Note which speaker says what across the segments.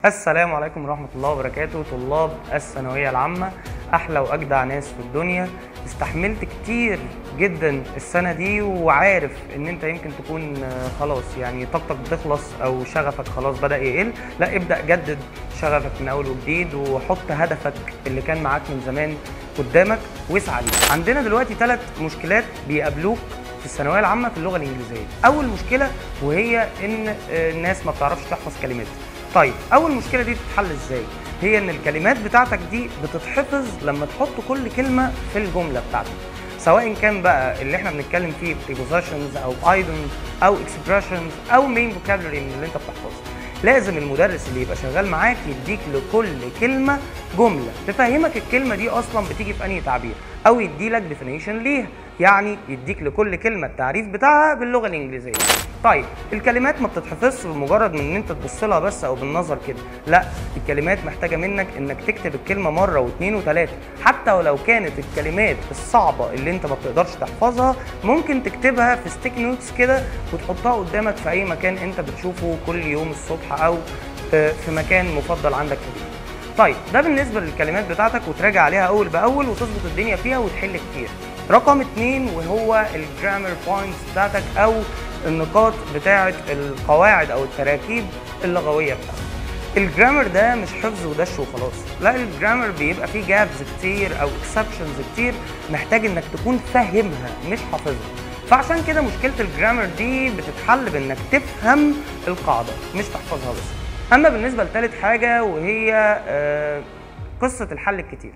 Speaker 1: السلام عليكم ورحمة الله وبركاته. طلاب الثانوية العامة أحلى وأجدع ناس في الدنيا. استحملت كتير جدا السنة دي وعارف إن أنت يمكن تكون خلاص يعني طاقتك بتخلص أو شغفك خلاص بدأ يقل. لا، ابدأ جدد شغفك من أول وجديد وحط هدفك اللي كان معاك من زمان قدامك واسعى ليه. عندنا دلوقتي 3 مشكلات بيقابلوك في الثانوية العامة في اللغة الإنجليزية. أول مشكلة وهي إن الناس ما بتعرفش تحفظ كلمات. طيب أول مشكلة دي تتحل إزاي؟ هي إن الكلمات بتاعتك دي بتتحفظ لما تحط كل كلمة في الجملة بتاعتك، سواء كان بقى اللي احنا بنتكلم فيه prepositions أو items أو expressions أو main vocabulary من اللي أنت بتحفظه. لازم المدرس اللي يبقى شغال معاك يديك لكل كلمة جملة تفهمك الكلمة دي أصلا بتيجي في أنهي تعبير، أو يديلك definition ليها، يعني يديك لكل كلمة التعريف بتاعها باللغة الإنجليزية. طيب الكلمات ما بتتحفظش بمجرد من ان انت تبص لها بس او بالنظر كده، لا، الكلمات محتاجه منك انك تكتب الكلمه مره واثنين وثلاثه، حتى ولو كانت الكلمات الصعبه اللي انت ما بتقدرش تحفظها ممكن تكتبها في ستيك نوتس كده وتحطها قدامك في اي مكان انت بتشوفه كل يوم الصبح او في مكان مفضل عندك في البيت. طيب ده بالنسبه للكلمات بتاعتك، وتراجع عليها اول باول وتظبط الدنيا فيها وتحل كتير. رقم 2 وهو الجرامر بوينتس بتاعتك او النقاط بتاعه القواعد او التراكيب اللغويه بتاعتك. الجرامر ده مش حفظ ودش وخلاص، لا، الجرامر بيبقى فيه جابز كتير او اكسبشنز كتير محتاج انك تكون فاهمها مش حافظها. فعشان كده مشكله الجرامر دي بتتحل بانك تفهم القاعده مش تحفظها بس. اما بالنسبه لثالث حاجه وهي قصه الحل الكتير.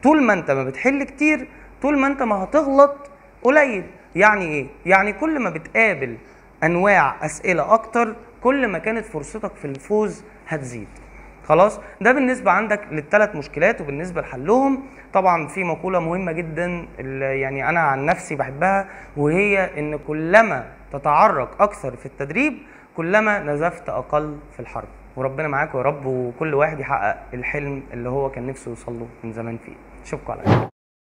Speaker 1: طول ما انت ما بتحل كتير طول ما انت ما هتغلط قليل. يعني ايه؟ يعني كل ما بتقابل انواع اسئله اكتر كل ما كانت فرصتك في الفوز هتزيد. خلاص، ده بالنسبه عندك للثلاث مشكلات. وبالنسبه لحلهم طبعا في مقوله مهمه جدا يعني انا عن نفسي بحبها، وهي ان كلما تتعرق اكثر في التدريب كلما نزفت اقل في الحرب. وربنا معاك يا رب، وكل واحد يحقق الحلم اللي هو كان نفسه يوصل له من زمان فيه. اشوفكم على خير.